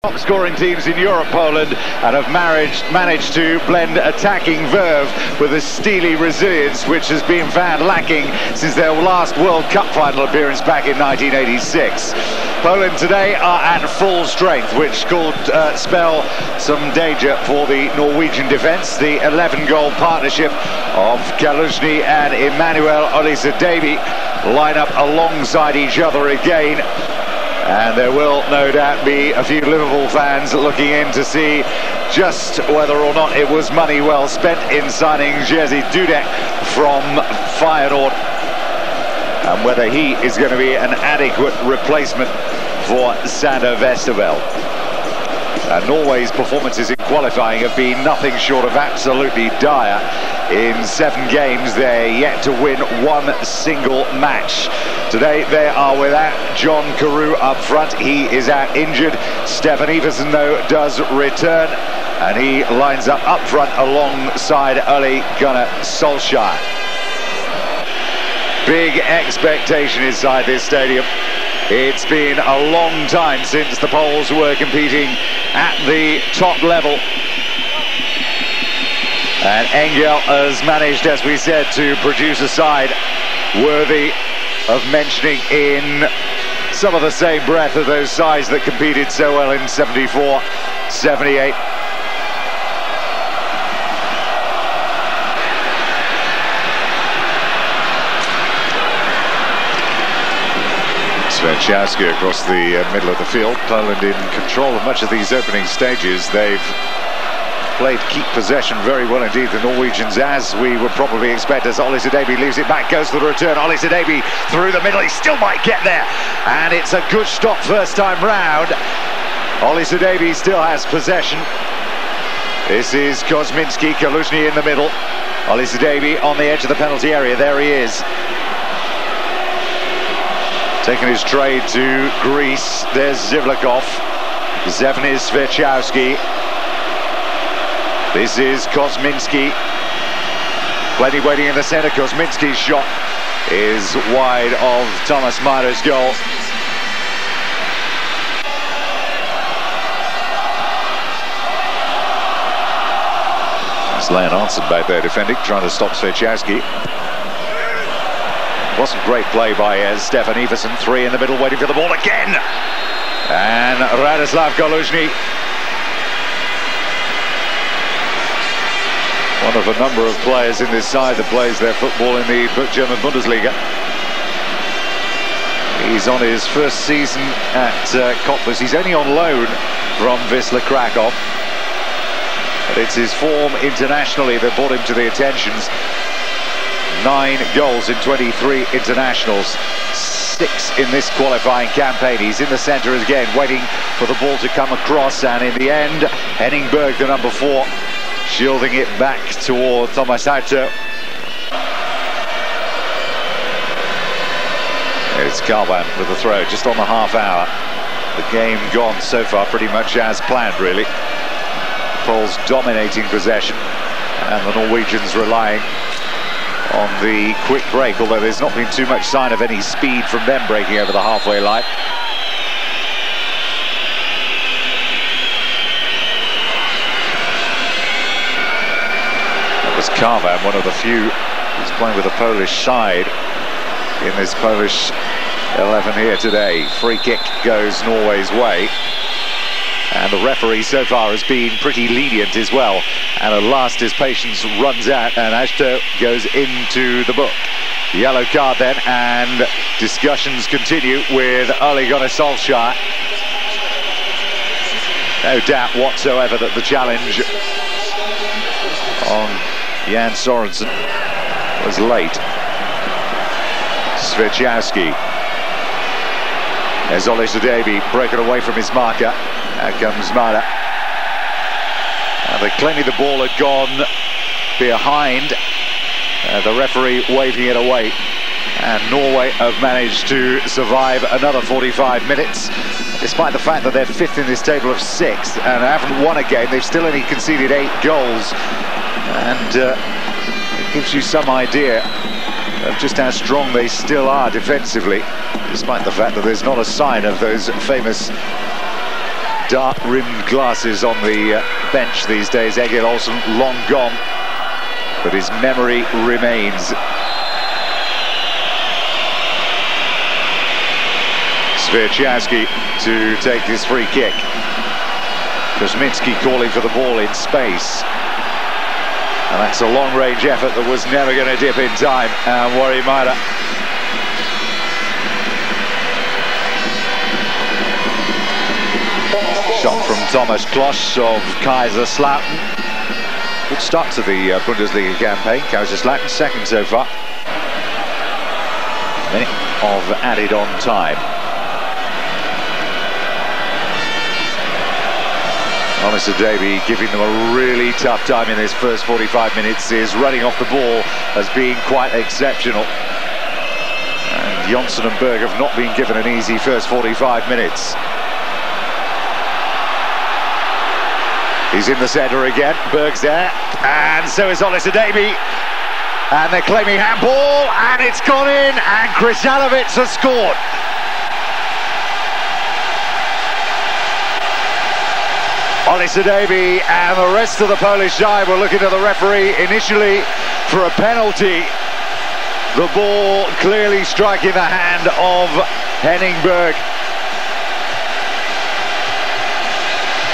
Top scoring teams in Europe, Poland, and have managed to blend attacking verve with a steely resilience which has been found lacking since their last World Cup final appearance back in 1986. Poland today are at full strength, which could spell some danger for the Norwegian defence. The 11-goal partnership of Kalužny and Emmanuel Olisadebe line up alongside each other again. And there will no doubt be a few Liverpool fans looking in to see just whether or not it was money well spent in signing Jerzy Dudek from Feyenoord, and whether he is going to be an adequate replacement for Sander Westerveld. Norway's performances in qualifying have been nothing short of absolutely dire. In 7 games, they're yet to win one single match. Today, they are without John Carew up front. He is out injured. Stefan Iversen, though, does return, and he lines up front alongside Ole Gunnar Solskjaer. Big expectation inside this stadium. It's been a long time since the Poles were competing at the top level. And Engel has managed, as we said, to produce a side worthy of mentioning in some of the same breath of those sides that competed so well in 74, 78. Swiatkowski across the middle of the field. Poland in control of much of these opening stages. They've played keep possession very well indeed, the Norwegians, as we would probably expect, as Olisadebe leaves it back, goes for the return. Olisadebe through the middle, he still might get there, and it's a good stop first time round. Olisadebe still has possession. This is Kosminski, Kalužny in the middle. Olisadebe on the edge of the penalty area, there he is. Taking his trade to Greece, there's Zivlakov. Zevnis Swiatkowski. This is Kosminski. Plenty waiting in the centre. Kosminski's shot is wide of Thomas Meyer's goal. It's Leon Hansen back there defending, trying to stop Swiatkowski. Wasn't great play by Stefan Iversen. 3 in the middle, waiting for the ball again. And Radoslav Kalužny, one of a number of players in this side that plays their football in the German Bundesliga. He's on his first season at Cottbus. He's only on loan from Wisla Krakow, but it's his form internationally that brought him to the attentions. 9 goals in 23 internationals, 6 in this qualifying campaign. He's in the centre again, waiting for the ball to come across, and in the end, Henningberg, the number 4, shielding it back toward Thomas Hauto. It's Kalban with the throw, just on the half hour. The game gone so far pretty much as planned, really. Poles dominating possession, and the Norwegians relying on the quick break, although there's not been too much sign of any speed from them breaking over the halfway line. That was Karvan, one of the few who's playing with a Polish side in this Polish 11 here today. Free kick goes Norway's way. And the referee so far has been pretty lenient as well. And at last his patience runs out, and Ashto goes into the book. Yellow card then, and discussions continue with Ole Gunnar Solskjaer. No doubt whatsoever that the challenge on Jan Sorensen was late. Swiatkowski. There's Olisadebe breaking away from his marker. Out comes Mara. And clearly the ball had gone behind. The referee waving it away. And Norway have managed to survive another 45 minutes. Despite the fact that they're 5th in this table of 6 and haven't won a game, they've still only conceded 8 goals. And it gives you some idea of just how strong they still are defensively, despite the fact that there's not a sign of those famous dark-rimmed glasses on the bench these days. Egil Olsen long gone, but his memory remains. Swiatkowski to take this free kick. Kuzminski calling for the ball in space. And that's a long-range effort that was never going to dip in time. And Warimada. Shot from Thomas Kloss of Kaiserslautern. Good start to the Bundesliga campaign. Kaiserslautern second so far. A minute of added on time. Honest Davy giving them a really tough time in this first 45 minutes. Is running off the ball as being quite exceptional. And Jonsson and Berg have not been given an easy first 45 minutes. He's in the centre again. Berg's there. And so is Honest Davy. And they're claiming handball. And it's gone in. And Krishalovic has scored. Honest Davy and the rest of the Polish side were looking at the referee initially for a penalty. The ball clearly striking the hand of Henning Berg.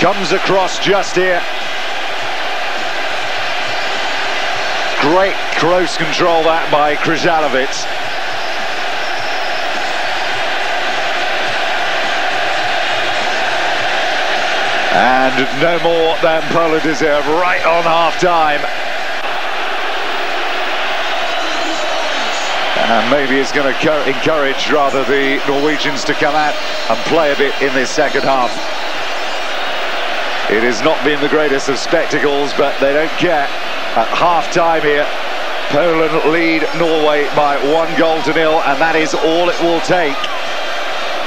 Comes across just here. Great close control that by Krishalovic. And no more than Poland deserve right on half-time. And maybe it's going to encourage rather the Norwegians to come out and play a bit in this second half. It has not been the greatest of spectacles, but they don't care. At half-time here, Poland lead Norway by 1-0, and that is all it will take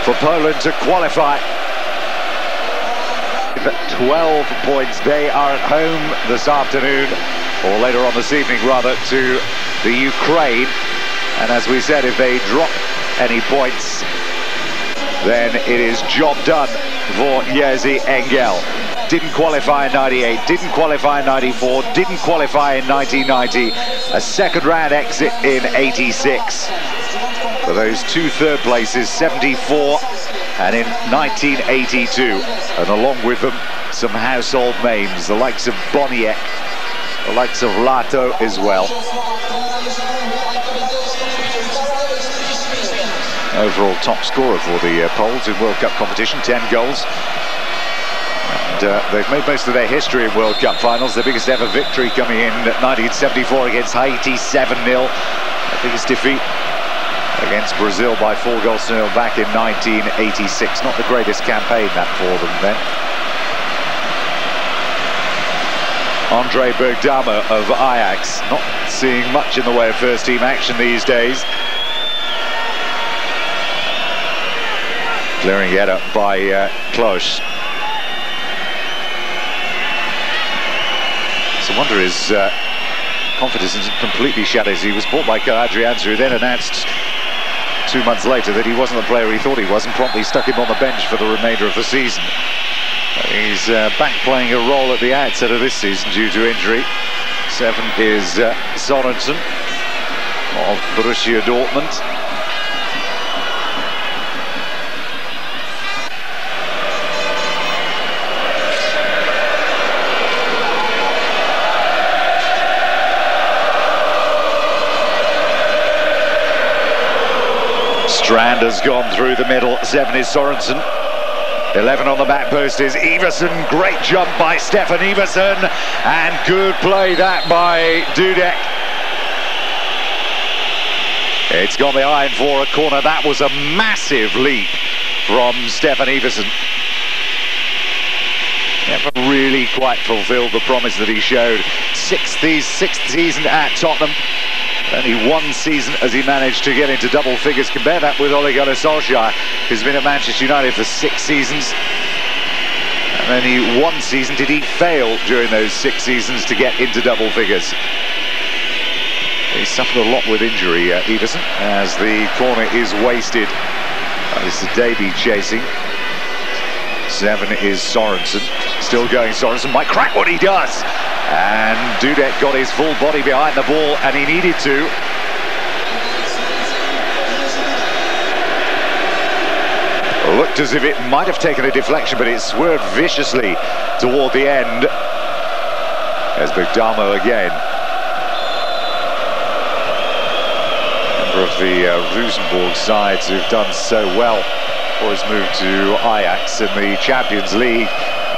for Poland to qualify. 12 points. They are at home this afternoon, or later on this evening rather, to the Ukraine. And as we said, if they drop any points, then it is job done for Jerzy Engel. Didn't qualify in 98, didn't qualify in 94, didn't qualify in 1990, a second round exit in 86. For those two third places, 74 and in 1982, and along with them some household names, the likes of Boniek, the likes of Lato as well. Overall top scorer for the Poles in World Cup competition, 10 goals. And they've made most of their history in World Cup finals. Their biggest ever victory coming in 1974 against Haiti, 7-0. Their biggest defeat against Brazil by 4-0 back in 1986. Not the greatest campaign that for them then. Andre Bergdame of Ajax, not seeing much in the way of first team action these days. Clearing it up by Kloss. So I wonder his confidence isn't completely shattered. He was bought by Adrianza, who then announced 2 months later that he wasn't the player he thought he was, and promptly stuck him on the bench for the remainder of the season. He's back playing a role at the outset of this season due to injury. 7 is Sorensen of Borussia Dortmund. Strand has gone through the middle. 7 is Sorensen. 11 on the back post is Iversen. Great jump by Stefan Iversen. And good play that by Dudek. It's gone behind for a corner. That was a massive leap from Stefan Iversen. Never really quite fulfilled the promise that he showed. Sixth season at Tottenham. Only 1 season as he managed to get into double figures. Compare that with Ole Gunnar Solskjaer, who's been at Manchester United for 6 seasons. And only 1 season did he fail during those 6 seasons to get into double figures. He suffered a lot with injury, Iversen, as the corner is wasted. This is Davy chasing. 7 is Sorensen. Still going, Sorensen might crack what he does. And Dudek got his full body behind the ball, and he needed to. Looked as if it might have taken a deflection, but it swerved viciously toward the end. There's Bogdamo again. Member of the Rosenborg sides who've done so well for his move to Ajax in the Champions League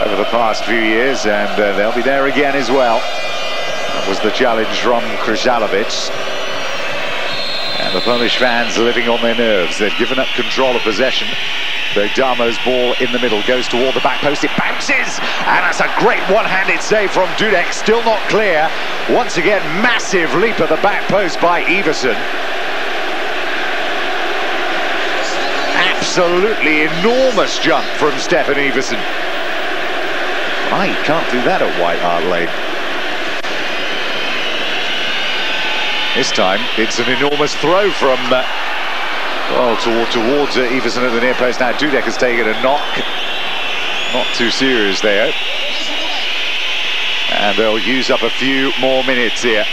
over the past few years, and they'll be there again as well. That was the challenge from Krzyzalovic. And the Polish fans are living on their nerves. They've given up control of possession. Bogdamo's ball in the middle goes toward the back post. It bounces, and that's a great one-handed save from Dudek. Still not clear. Once again, massive leap at the back post by Iversen. Absolutely enormous jump from Stefan Iversen. You can't do that at White Hart Lane. This time, it's an enormous throw from towards Iversen at the near post. Now Dudek has taken a knock. Not too serious there. And they'll use up a few more minutes here.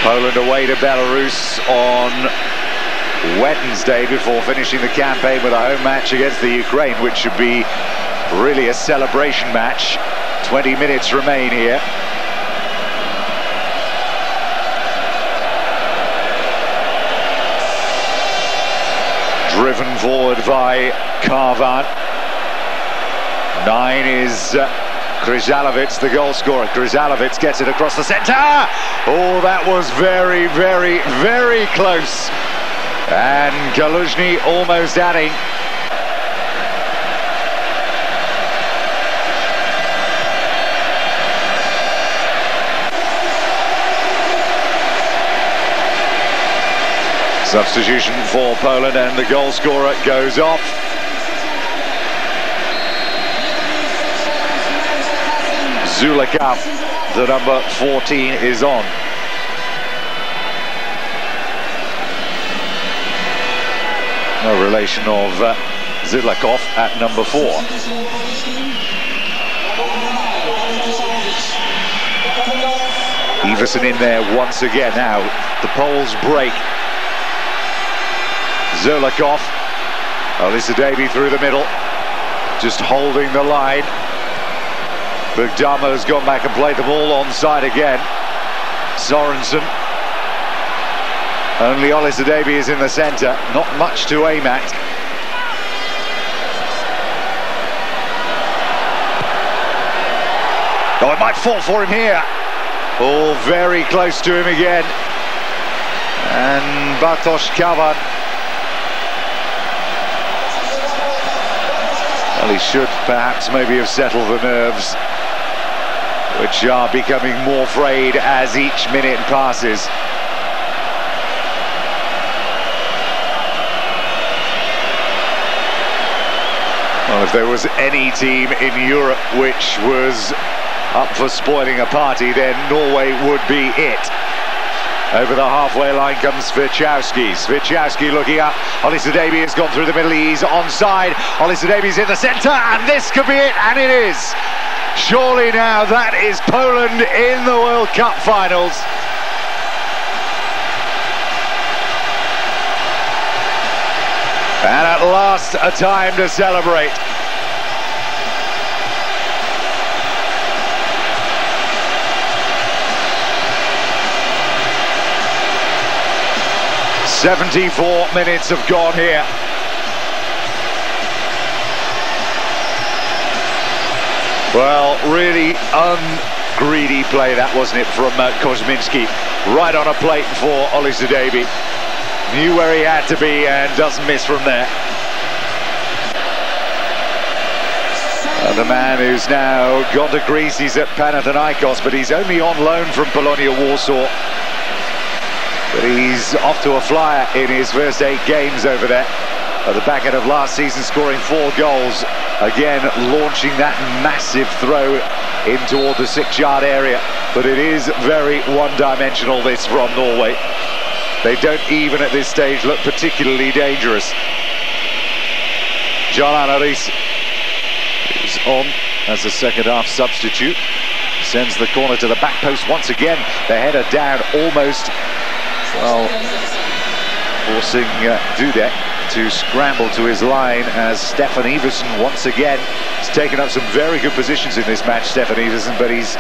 Poland away to Belarus on Wednesday before finishing the campaign with a home match against the Ukraine, which should be really a celebration match. 20 minutes remain here. Driven forward by Karvan. 9 is Krzyzalovic, the goal scorer. Krzyzalovic gets it across the centre. Oh, that was very, very, very close. And Kaluzhny almost adding. Substitution for Poland, and the goal scorer goes off. Zulaka, the number 14, is on. No relation of Zilakov at number 4. Iversen in there once again. Now the Poles break. Zilakov, Olisadebe through the middle, just holding the line. Bogdamo's gone back and played the ball onside again. Sorensen. Only Olisadebe is in the centre, not much to aim at. Oh, it might fall for him here. Oh, very close to him again. And Bartosz Kavan. Well, he should perhaps maybe have settled the nerves, which are becoming more frayed as each minute passes. Well, if there was any team in Europe which was up for spoiling a party, then Norway would be it. Over the halfway line comes Svichowski. Svichowski looking up. Olisadebe has gone through the middle. He's onside. Olisadebe's in the centre, and this could be it, and it is. Surely now that is Poland in the World Cup finals. And at last, a time to celebrate. "74 minutes have gone here. Well, really ungreedy play that, wasn't it, from Kuzminski. Right on a plate for Olisadebe. Knew where he had to be and doesn't miss from there. The man who's now gone to Greece, he's at Panathinaikos, but he's only on loan from Polonia Warsaw. But he's off to a flyer in his first 8 games over there. At the back end of last season, scoring 4 goals. Again, launching that massive throw in toward the 6-yard area. But it is very one-dimensional, this, from Norway. They don't even at this stage look particularly dangerous. John Anaris is on as a second half substitute. Sends the corner to the back post once again. The header down almost, well, forcing Dudek to scramble to his line as Stefan Iversen once again has taken up some very good positions in this match, Stefan Iversen, but he's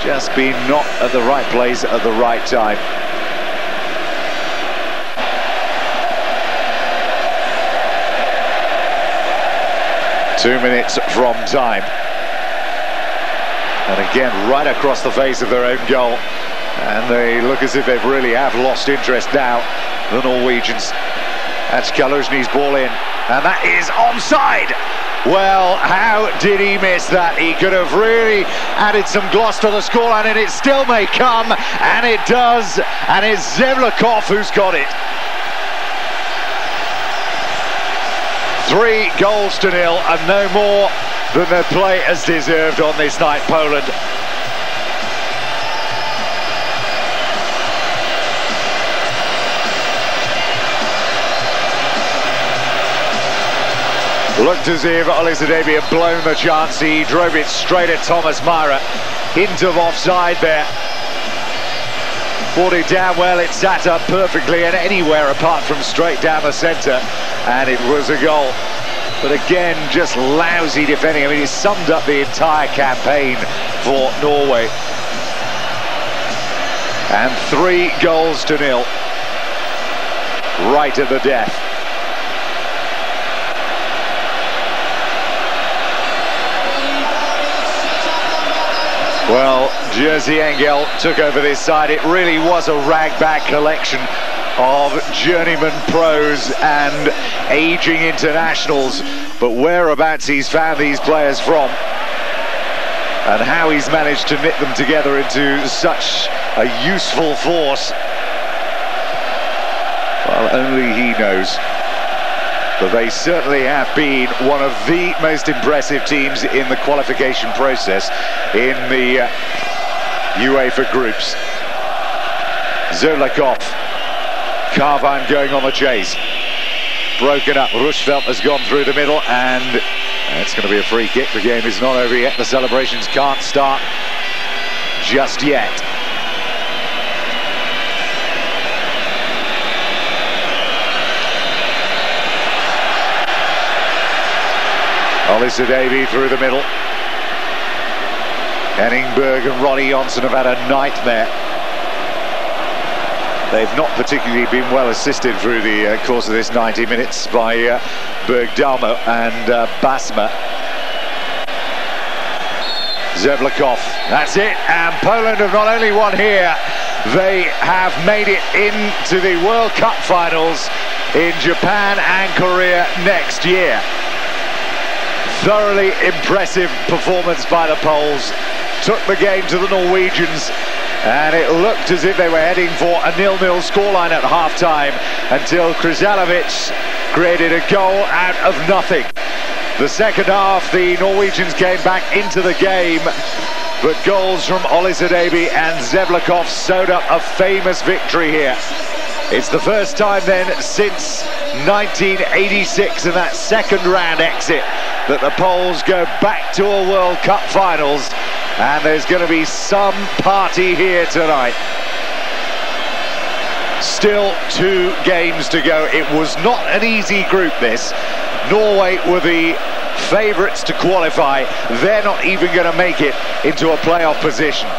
just been not at the right place at the right time. Two minutes from time. And again, right across the face of their own goal. And they look as if they really have lost interest now, the Norwegians. That's Kaluzhny's ball in. And that is onside. Well, how did he miss that? He could have really added some gloss to the scoreline, and it still may come. And it does. And it's Zevlakov who's got it. 3 goals to nil, and no more than their play has deserved on this night, Poland. Looked as if Olisadebe had blown the chance. He drove it straight at Thomas Myhre. Hint of offside there. Brought it down well, it sat up perfectly and anywhere apart from straight down the centre, and it was a goal. But again, just lousy defending. I mean, he summed up the entire campaign for Norway. And 3 goals to nil. Right at the death. Well, Jerzy Engel took over this side. It really was a rag-bag collection of journeyman pros and aging internationals, but whereabouts he's found these players from and how he's managed to knit them together into such a useful force, well, only he knows. But they certainly have been one of the most impressive teams in the qualification process in the UEFA groups. Zevlakov, Karvan going on the chase. Broken up, Rushfeldt has gone through the middle, and it's going to be a free kick. The game is not over yet. The celebrations can't start just yet. Olisadebe through the middle. Henningberg and Ronnie Johnsen have had a nightmare. They've not particularly been well assisted through the course of this 90 minutes by Bergdalmo and Basma. Zevlakov, that's it, and Poland have not only won here, they have made it into the World Cup finals in Japan and Korea next year. Thoroughly impressive performance by the Poles. Took the game to the Norwegians, and it looked as if they were heading for a 0-0 scoreline at half-time until Krzyzewicz created a goal out of nothing. The second half, the Norwegians came back into the game, but goals from Olisadebe and Zevlakov sewed up a famous victory here. It's the first time then since 1986 in that second round exit that the Poles go back to a World Cup finals, and there's going to be some party here tonight. Still 2 games to go. It was not an easy group, this. Norway were the favourites to qualify. They're not even going to make it into a playoff position.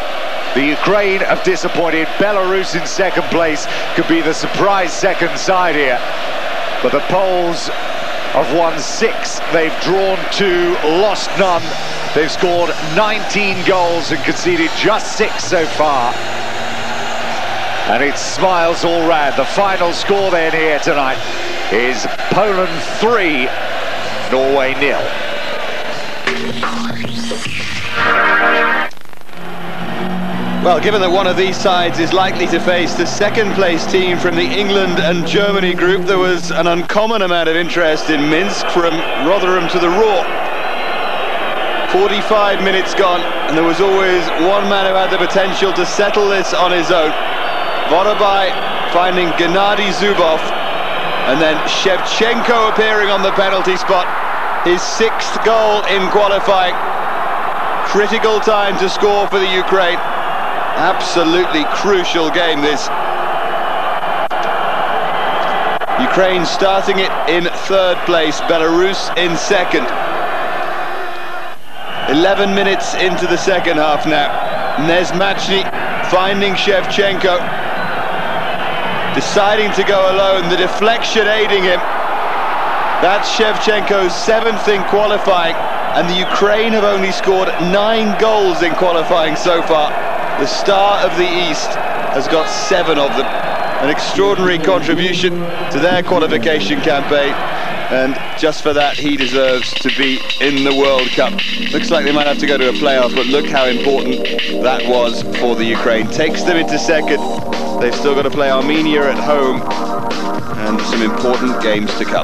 The Ukraine have disappointed. Belarus in second place could be the surprise second side here. But the Poles have won 6, they've drawn 2, lost none. They've scored 19 goals and conceded just 6 so far. And it's smiles all round. The final score then here tonight is Poland 3, Norway 0. Well, given that one of these sides is likely to face the second-place team from the England and Germany group, there was an uncommon amount of interest in Minsk from Rotherham to the Raw. 45 minutes gone, and there was always one man who had the potential to settle this on his own. Vorobai finding Gennady Zubov, and then Shevchenko appearing on the penalty spot. His 6th goal in qualifying. Critical time to score for the Ukraine. Absolutely crucial game this. Ukraine starting it in 3rd place, Belarus in 2nd. 11 minutes into the 2nd half now. Nezmachny finding Shevchenko, deciding to go alone, the deflection aiding him. That's Shevchenko's 7th in qualifying, and the Ukraine have only scored 9 goals in qualifying so far. The star of the East has got 7 of them. An extraordinary contribution to their qualification campaign, and just for that he deserves to be in the World Cup. Looks like they might have to go to a playoff, but look how important that was for the Ukraine. Takes them into 2nd. They've still got to play Armenia at home, and some important games to come.